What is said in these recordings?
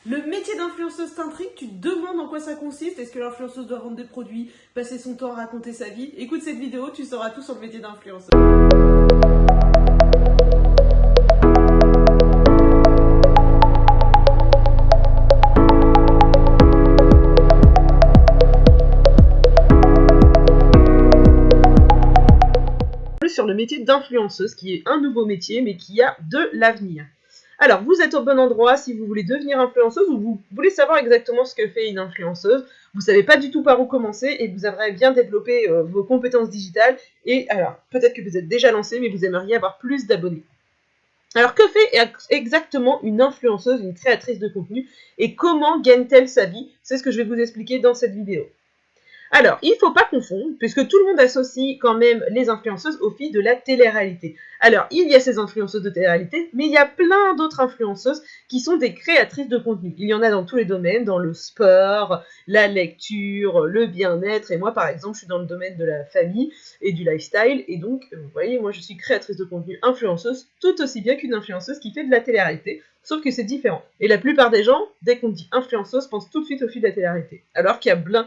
Le métier d'influenceuse t'intrigue, tu te demandes en quoi ça consiste, est-ce que l'influenceuse doit vendre des produits, passer son temps à raconter sa vie? Écoute cette vidéo, tu sauras tout sur le métier d'influenceuse. Sur le métier d'influenceuse, qui est un nouveau métier, mais qui a de l'avenir. Alors, vous êtes au bon endroit si vous voulez devenir influenceuse ou vous voulez savoir exactement ce que fait une influenceuse. Vous ne savez pas du tout par où commencer et vous aimeriez bien développer vos compétences digitales. Et alors, peut-être que vous êtes déjà lancé, mais vous aimeriez avoir plus d'abonnés. Alors, que fait exactement une influenceuse, une créatrice de contenu et comment gagne-t-elle sa vie? C'est ce que je vais vous expliquer dans cette vidéo. Alors, il ne faut pas confondre, puisque tout le monde associe quand même les influenceuses aux filles de la télé-réalité. Alors, il y a ces influenceuses de télé-réalité, mais il y a plein d'autres influenceuses qui sont des créatrices de contenu. Il y en a dans tous les domaines, dans le sport, la lecture, le bien-être, et moi par exemple, je suis dans le domaine de la famille et du lifestyle, et donc, vous voyez, moi je suis créatrice de contenu influenceuse, tout aussi bien qu'une influenceuse qui fait de la télé-réalité, sauf que c'est différent. Et la plupart des gens, dès qu'on dit influenceuse, pensent tout de suite aux filles de la télé-réalité, alors qu'il y a plein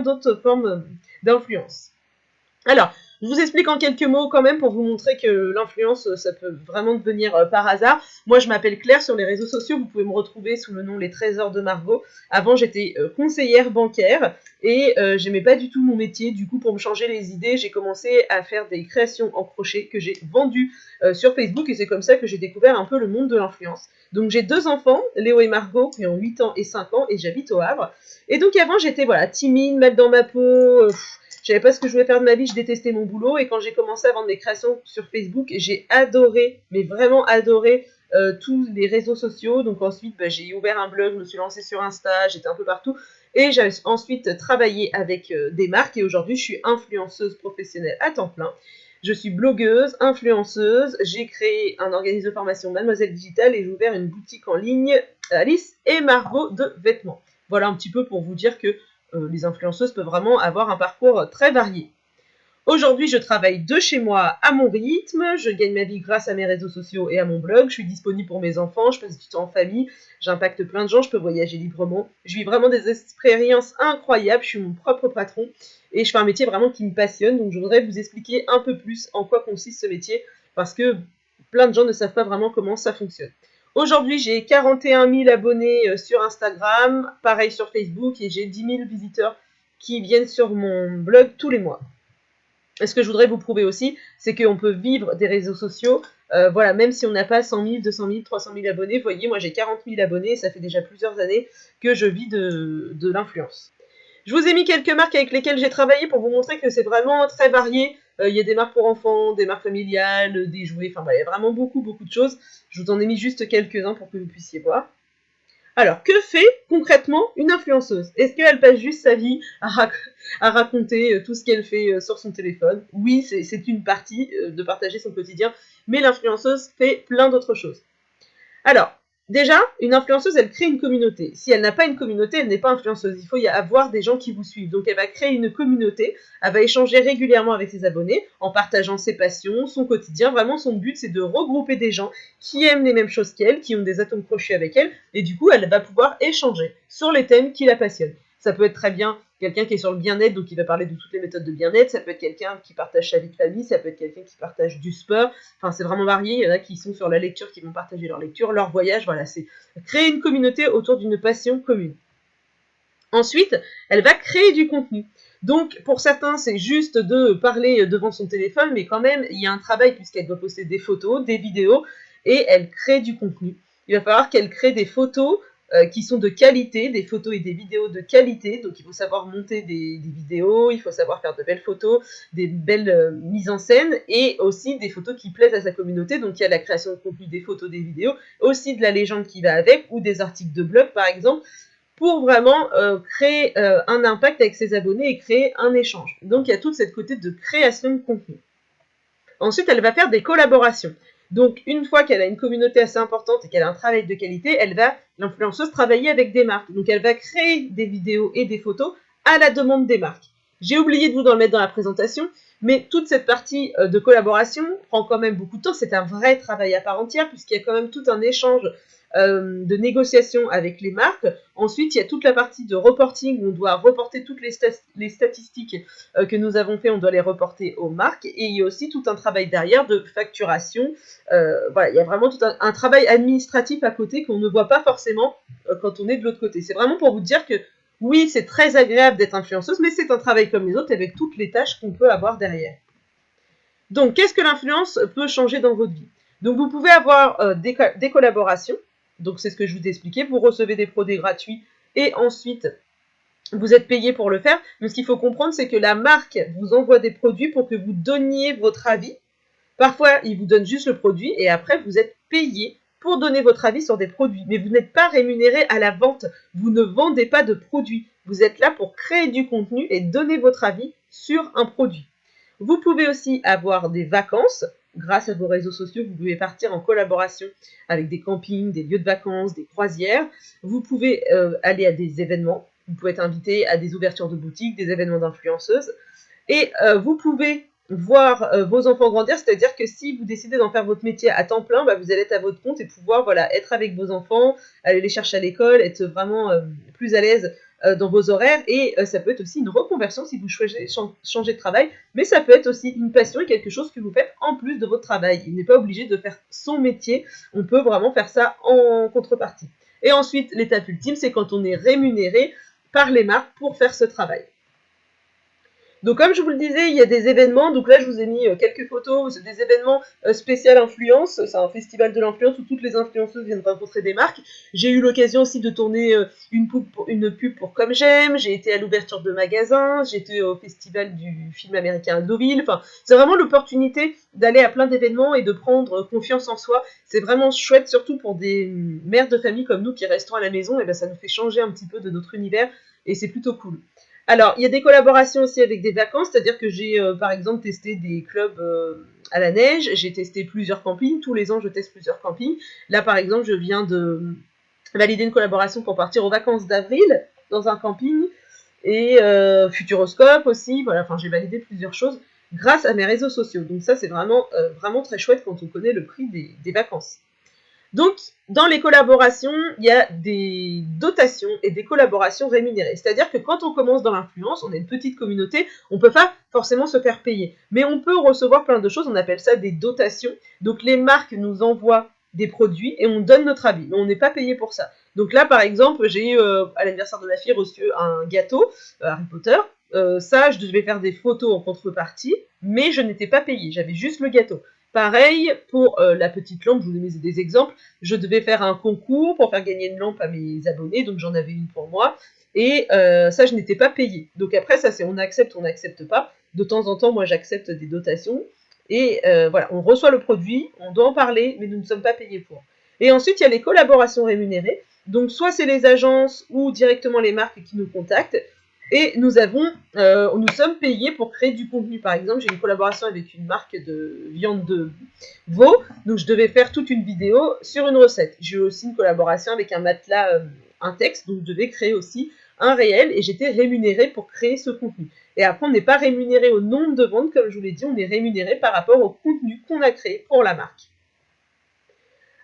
d'autres formes d'influence. Alors, je vous explique en quelques mots quand même pour vous montrer que l'influence, ça peut vraiment devenir par hasard. Moi, je m'appelle Claire sur les réseaux sociaux, vous pouvez me retrouver sous le nom Les Trésors de Margot. Avant, j'étais conseillère bancaire et j'aimais pas du tout mon métier. Du coup, pour me changer les idées, j'ai commencé à faire des créations en crochet que j'ai vendues sur Facebook et c'est comme ça que j'ai découvert un peu le monde de l'influence. Donc j'ai 2 enfants, Léo et Margot, qui ont 8 ans et 5 ans, et j'habite au Havre. Et donc avant, j'étais timide, mal dans ma peau, je savais pas ce que je voulais faire de ma vie, je détestais mon boulot, et quand j'ai commencé à vendre mes créations sur Facebook, j'ai adoré, mais vraiment adoré, tous les réseaux sociaux. Donc ensuite, j'ai ouvert un blog, je me suis lancée sur Insta, j'étais un peu partout, et j'ai ensuite travaillé avec des marques, et aujourd'hui, je suis influenceuse professionnelle à temps plein. Je suis blogueuse, influenceuse, j'ai créé un organisme de formation Mademoiselle Digital et j'ai ouvert une boutique en ligne Alice et Margot de vêtements. Voilà un petit peu pour vous dire que les influenceuses peuvent vraiment avoir un parcours très varié. Aujourd'hui, je travaille de chez moi à mon rythme, je gagne ma vie grâce à mes réseaux sociaux et à mon blog, je suis disponible pour mes enfants, je passe du temps en famille, j'impacte plein de gens, je peux voyager librement, je vis vraiment des expériences incroyables, je suis mon propre patron et je fais un métier vraiment qui me passionne, donc je voudrais vous expliquer un peu plus en quoi consiste ce métier parce que plein de gens ne savent pas vraiment comment ça fonctionne. Aujourd'hui, j'ai 41 000 abonnés sur Instagram, pareil sur Facebook, et j'ai 10 000 visiteurs qui viennent sur mon blog tous les mois. Et ce que je voudrais vous prouver aussi, c'est qu'on peut vivre des réseaux sociaux, même si on n'a pas 100 000, 200 000, 300 000 abonnés. Vous voyez, moi j'ai 40 000 abonnés, et ça fait déjà plusieurs années que je vis de l'influence. Je vous ai mis quelques marques avec lesquelles j'ai travaillé pour vous montrer que c'est vraiment très varié. Il y a des marques pour enfants, des marques familiales, des jouets, il y a vraiment beaucoup de choses. Je vous en ai mis juste quelques-uns pour que vous puissiez voir. Alors, que fait concrètement une influenceuse? Est-ce qu'elle passe juste sa vie à raconter tout ce qu'elle fait sur son téléphone? Oui, c'est une partie de partager son quotidien, mais l'influenceuse fait plein d'autres choses. Alors, déjà, une influenceuse, elle crée une communauté. Si elle n'a pas une communauté, elle n'est pas influenceuse. Il faut y avoir des gens qui vous suivent. Donc, elle va créer une communauté, elle va échanger régulièrement avec ses abonnés, en partageant ses passions, son quotidien. Vraiment, son but, c'est de regrouper des gens qui aiment les mêmes choses qu'elle, qui ont des atomes crochus avec elle, et du coup, elle va pouvoir échanger sur les thèmes qui la passionnent. Ça peut être très bien quelqu'un qui est sur le bien-être, donc il va parler de toutes les méthodes de bien-être, ça peut être quelqu'un qui partage sa vie de famille, ça peut être quelqu'un qui partage du sport, c'est vraiment varié, il y en a qui sont sur la lecture, qui vont partager leur lecture, leur voyage, voilà, c'est créer une communauté autour d'une passion commune. Ensuite, elle va créer du contenu. Donc, pour certains, c'est juste de parler devant son téléphone, mais quand même, il y a un travail puisqu'elle doit poster des photos, des vidéos, et elle crée du contenu. Il va falloir qu'elle crée des photos qui sont de qualité, des photos et des vidéos de qualité. Donc, il faut savoir monter des vidéos, il faut savoir faire de belles photos, des belles mises en scène, et aussi des photos qui plaisent à sa communauté. Donc, il y a la création de contenu, des photos, des vidéos, aussi de la légende qui va avec, ou des articles de blog, par exemple, pour vraiment créer un impact avec ses abonnés et créer un échange. Donc, il y a tout cette côté de création de contenu. Ensuite, elle va faire des collaborations. Donc, une fois qu'elle a une communauté assez importante et qu'elle a un travail de qualité, l'influenceuse, travailler avec des marques. Donc, elle va créer des vidéos et des photos à la demande des marques. J'ai oublié de vous en mettre dans la présentation, mais toute cette partie de collaboration prend quand même beaucoup de temps. C'est un vrai travail à part entière, puisqu'il y a quand même tout un échange de négociation avec les marques. Ensuite, il y a toute la partie de reporting où on doit reporter toutes les statistiques que nous avons fait, on doit les reporter aux marques. Et il y a aussi tout un travail derrière de facturation. Voilà, il y a vraiment tout un travail administratif à côté qu'on ne voit pas forcément quand on est de l'autre côté. C'est vraiment pour vous dire que oui, c'est très agréable d'être influenceuse, mais c'est un travail comme les autres avec toutes les tâches qu'on peut avoir derrière. Donc, qu'est-ce que l'influence peut changer dans votre vie? Donc, vous pouvez avoir des collaborations. Donc, c'est ce que je vous ai expliqué. Vous recevez des produits gratuits et ensuite, vous êtes payé pour le faire. Mais ce qu'il faut comprendre, c'est que la marque vous envoie des produits pour que vous donniez votre avis. Parfois, ils vous donnent juste le produit et après, vous êtes payé pour donner votre avis sur des produits. Mais vous n'êtes pas rémunéré à la vente. Vous ne vendez pas de produits. Vous êtes là pour créer du contenu et donner votre avis sur un produit. Vous pouvez aussi avoir des vacances. Grâce à vos réseaux sociaux, vous pouvez partir en collaboration avec des campings, des lieux de vacances, des croisières. Vous pouvez aller à des événements. Vous pouvez être invité à des ouvertures de boutiques, des événements d'influenceuses. Et vous pouvez voir vos enfants grandir, c'est-à-dire que si vous décidez d'en faire votre métier à temps plein, bah, vous allez être à votre compte et pouvoir être avec vos enfants, aller les chercher à l'école, être vraiment plus à l'aise dans vos horaires. Et ça peut être aussi une reconversion si vous choisissez changer de travail, mais ça peut être aussi une passion et quelque chose que vous faites en plus de votre travail. Il n'est pas obligé de faire son métier, on peut vraiment faire ça en contrepartie. Et ensuite, l'étape ultime, c'est quand on est rémunéré par les marques pour faire ce travail. Donc comme je vous le disais, il y a des événements, donc là je vous ai mis quelques photos, c'est des événements spécial influence, c'est un festival de l'influence où toutes les influenceuses viennent rencontrer des marques. J'ai eu l'occasion aussi de tourner une pub pour Comme J'aime, j'ai été à l'ouverture de magasins, j'ai été au festival du film américain à Deauville, enfin c'est vraiment l'opportunité d'aller à plein d'événements et de prendre confiance en soi. C'est vraiment chouette, surtout pour des mères de famille comme nous qui restons à la maison, et ben ça nous fait changer un petit peu de notre univers et c'est plutôt cool. Alors, il y a des collaborations aussi avec des vacances, c'est-à-dire que j'ai par exemple testé des clubs à la neige, j'ai testé plusieurs campings, tous les ans je teste plusieurs campings. Là par exemple, je viens de valider une collaboration pour partir aux vacances d'avril dans un camping et Futuroscope aussi, voilà, enfin j'ai validé plusieurs choses grâce à mes réseaux sociaux. Donc ça c'est vraiment, vraiment très chouette quand on connaît le prix des vacances. Donc, dans les collaborations, il y a des dotations et des collaborations rémunérées. C'est-à-dire que quand on commence dans l'influence, on est une petite communauté, on ne peut pas forcément se faire payer. Mais on peut recevoir plein de choses, on appelle ça des dotations. Donc, les marques nous envoient des produits et on donne notre avis, mais on n'est pas payé pour ça. Donc là, par exemple, j'ai à l'anniversaire de ma fille reçu un gâteau Harry Potter. Ça, je devais faire des photos en contrepartie, mais je n'étais pas payée, j'avais juste le gâteau. Pareil pour la petite lampe, je vous ai mis des exemples. Je devais faire un concours pour faire gagner une lampe à mes abonnés, donc j'en avais une pour moi. Et ça, je n'étais pas payée. Donc après, ça c'est on n'accepte pas. De temps en temps, moi j'accepte des dotations. Et voilà, on reçoit le produit, on doit en parler, mais nous ne sommes pas payés pour. Et ensuite, il y a les collaborations rémunérées. Donc soit c'est les agences ou directement les marques qui nous contactent. Et nous sommes payés pour créer du contenu. Par exemple, j'ai une collaboration avec une marque de viande de veau, donc je devais faire toute une vidéo sur une recette. J'ai eu aussi une collaboration avec un matelas, un texte, donc je devais créer aussi un réel et j'étais rémunérée pour créer ce contenu. Et après, on n'est pas rémunéré au nombre de ventes, comme je vous l'ai dit, on est rémunéré par rapport au contenu qu'on a créé pour la marque.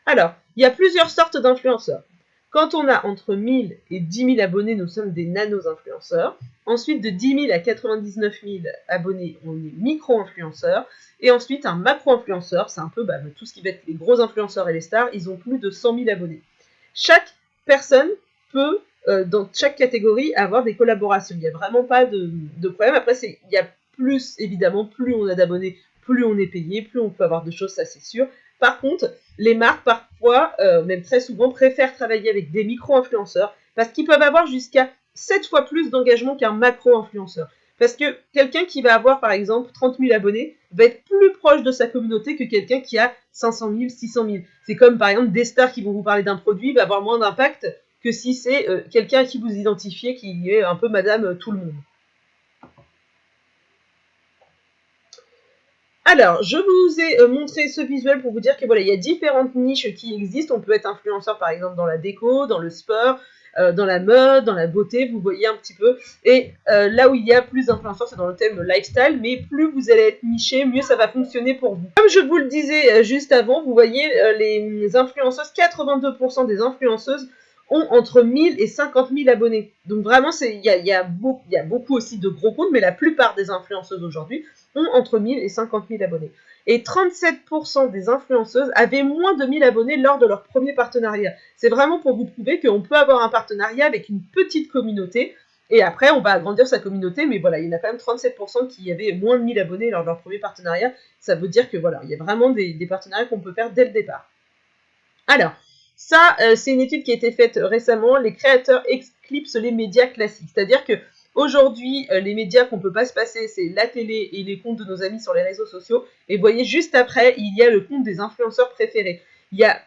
Alors, il y a plusieurs sortes d'influenceurs. Quand on a entre 1000 et 10 000 abonnés, nous sommes des nano-influenceurs. Ensuite, de 10 000 à 99 000 abonnés, on est micro-influenceurs. Et ensuite, un macro-influenceur, c'est un peu tout ce qui va être les gros influenceurs et les stars, ils ont plus de 100 000 abonnés. Chaque personne peut, dans chaque catégorie, avoir des collaborations. Il n'y a vraiment pas de problème. Après, il y a plus, évidemment, plus on a d'abonnés, plus on est payé, plus on peut avoir de choses, ça c'est sûr. Par contre, les marques, parfois, même très souvent, préfèrent travailler avec des micro-influenceurs parce qu'ils peuvent avoir jusqu'à 7 fois plus d'engagement qu'un macro-influenceur. Parce que quelqu'un qui va avoir, par exemple, 30 000 abonnés va être plus proche de sa communauté que quelqu'un qui a 500 000, 600 000. C'est comme, par exemple, des stars qui vont vous parler d'un produit, va avoir moins d'impact que si c'est quelqu'un à qui vous identifiez, qui est un peu madame tout le monde. Alors, je vous ai montré ce visuel pour vous dire que voilà, il y a différentes niches qui existent. On peut être influenceur par exemple dans la déco, dans le sport, dans la mode, dans la beauté, vous voyez un petit peu. Et là où il y a plus d'influenceurs, c'est dans le thème lifestyle, mais plus vous allez être niché, mieux ça va fonctionner pour vous. Comme je vous le disais juste avant, vous voyez les influenceuses, 82% des influenceuses ont entre 1000 et 50 000 abonnés. Donc vraiment, il y a beaucoup aussi de gros comptes, mais la plupart des influenceuses aujourd'hui ont entre 1000 et 50 000 abonnés. Et 37% des influenceuses avaient moins de 1000 abonnés lors de leur premier partenariat. C'est vraiment pour vous prouver qu'on peut avoir un partenariat avec une petite communauté, et après on va agrandir sa communauté, mais voilà, il y en a quand même 37% qui avaient moins de 1000 abonnés lors de leur premier partenariat. Ça veut dire que voilà, il y a vraiment des partenariats qu'on peut faire dès le départ. Alors, ça, c'est une étude qui a été faite récemment. Les créateurs éclipsent les médias classiques. C'est-à-dire que aujourd'hui, les médias qu'on ne peut pas se passer, c'est la télé et les comptes de nos amis sur les réseaux sociaux. Et vous voyez, juste après, il y a le compte des influenceurs préférés. Il y a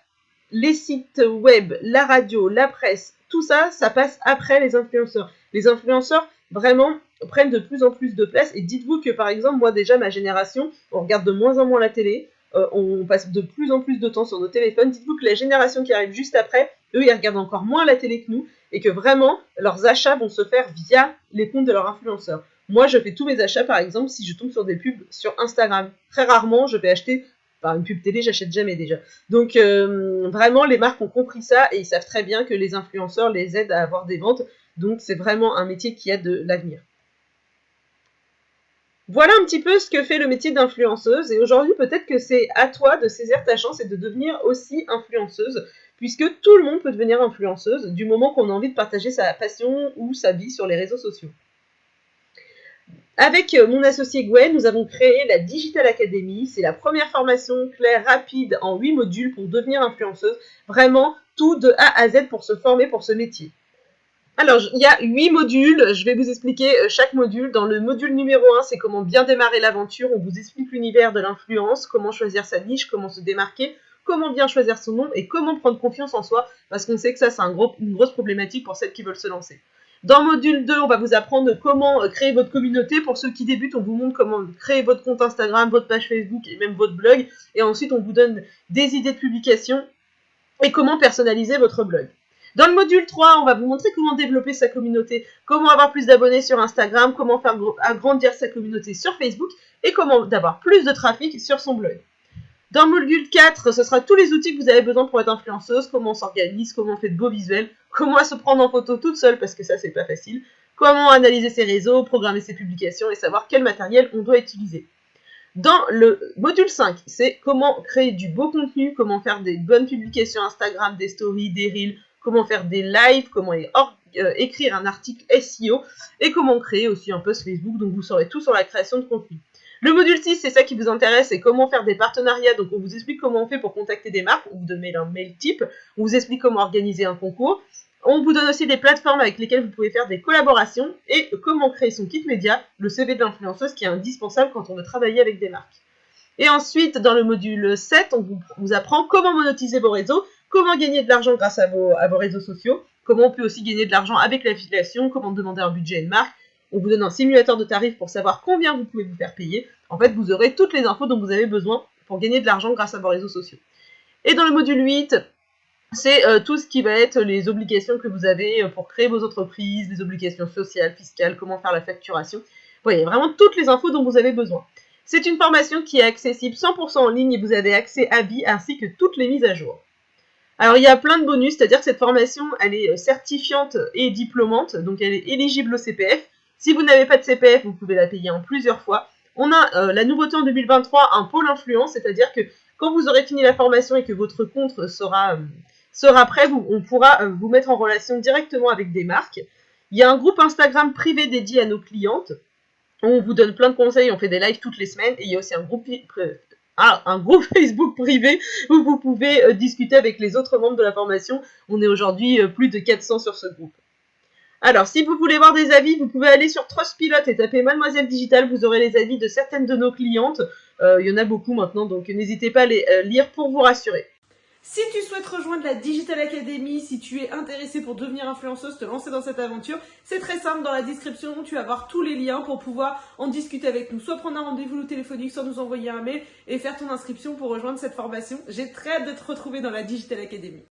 les sites web, la radio, la presse, tout ça, ça passe après les influenceurs. Les influenceurs, vraiment, prennent de plus en plus de place. Et dites-vous que, par exemple, moi déjà, ma génération, on regarde de moins en moins la télé. On passe de plus en plus de temps sur nos téléphones. Dites-vous que la génération qui arrive juste après, eux, ils regardent encore moins la télé que nous, et que vraiment, leurs achats vont se faire via les comptes de leurs influenceurs. Moi, je fais tous mes achats, par exemple, si je tombe sur des pubs sur Instagram. Très rarement, je vais acheter, une pub télé, j'achète jamais déjà. Donc, vraiment, les marques ont compris ça, et ils savent très bien que les influenceurs les aident à avoir des ventes. Donc, c'est vraiment un métier qui a de l'avenir. Voilà un petit peu ce que fait le métier d'influenceuse, et aujourd'hui peut-être que c'est à toi de saisir ta chance et de devenir aussi influenceuse, puisque tout le monde peut devenir influenceuse du moment qu'on a envie de partager sa passion ou sa vie sur les réseaux sociaux. Avec mon associé Gwen, nous avons créé la Digital Academy. C'est la première formation claire, rapide, en 8 modules pour devenir influenceuse. Vraiment, tout de A à Z pour se former pour ce métier. Alors, il y a 8 modules, je vais vous expliquer chaque module. Dans le module numéro 1, c'est comment bien démarrer l'aventure. On vous explique l'univers de l'influence, comment choisir sa niche, comment se démarquer, comment bien choisir son nom et comment prendre confiance en soi, parce qu'on sait que ça, c'est une grosse problématique pour celles qui veulent se lancer. Dans le module 2, on va vous apprendre comment créer votre communauté. Pour ceux qui débutent, on vous montre comment créer votre compte Instagram, votre page Facebook et même votre blog. Et ensuite, on vous donne des idées de publication et comment personnaliser votre blog. Dans le module 3, on va vous montrer comment développer sa communauté, comment avoir plus d'abonnés sur Instagram, comment faire agrandir sa communauté sur Facebook et comment avoir plus de trafic sur son blog. Dans le module 4, ce sera tous les outils que vous avez besoin pour être influenceuse, comment on s'organise, comment on fait de beaux visuels, comment se prendre en photo toute seule parce que ça c'est pas facile, comment analyser ses réseaux, programmer ses publications et savoir quel matériel on doit utiliser. Dans le module 5, c'est comment créer du beau contenu, comment faire des bonnes publications Instagram, des stories, des reels, comment faire des lives, comment écrire un article SEO et comment créer aussi un post Facebook. Donc vous saurez tout sur la création de contenu. Le module 6, c'est ça qui vous intéresse, c'est comment faire des partenariats. Donc on vous explique comment on fait pour contacter des marques, on vous donne un mail type, on vous explique comment organiser un concours. On vous donne aussi des plateformes avec lesquelles vous pouvez faire des collaborations et comment créer son kit média, le CV de l'influenceuse qui est indispensable quand on veut travailler avec des marques. Et ensuite, dans le module 7, on vous apprend comment monétiser vos réseaux, comment gagner de l'argent grâce à vos réseaux sociaux, comment on peut aussi gagner de l'argent avec l'affiliation, comment demander un budget à une marque. On vous donne un simulateur de tarifs pour savoir combien vous pouvez vous faire payer. En fait, vous aurez toutes les infos dont vous avez besoin pour gagner de l'argent grâce à vos réseaux sociaux. Et dans le module 8, c'est tout ce qui va être les obligations que vous avez pour créer vos entreprises, les obligations sociales, fiscales, comment faire la facturation. Vous voyez, vraiment toutes les infos dont vous avez besoin. C'est une formation qui est accessible 100% en ligne et vous avez accès à vie ainsi que toutes les mises à jour. Alors, il y a plein de bonus, c'est-à-dire que cette formation, elle est certifiante et diplômante, donc elle est éligible au CPF. Si vous n'avez pas de CPF, vous pouvez la payer en plusieurs fois. On a la nouveauté en 2023, un pôle influence, c'est-à-dire que quand vous aurez fini la formation et que votre compte sera prêt, on pourra vous mettre en relation directement avec des marques. Il y a un groupe Instagram privé dédié à nos clientes. On vous donne plein de conseils, on fait des lives toutes les semaines. Et il y a aussi un groupe Facebook privé où vous pouvez discuter avec les autres membres de la formation. On est aujourd'hui plus de 400 sur ce groupe. Alors, si vous voulez voir des avis, vous pouvez aller sur Trustpilot et taper Mademoiselle Digital. Vous aurez les avis de certaines de nos clientes. Il y en a beaucoup maintenant, donc n'hésitez pas à les lire pour vous rassurer. Si tu souhaites rejoindre la Digital Academy, si tu es intéressé pour devenir influenceuse, te lancer dans cette aventure, c'est très simple, dans la description, tu vas voir tous les liens pour pouvoir en discuter avec nous. Soit prendre un rendez-vous téléphonique, soit nous envoyer un mail et faire ton inscription pour rejoindre cette formation. J'ai très hâte de te retrouver dans la Digital Academy.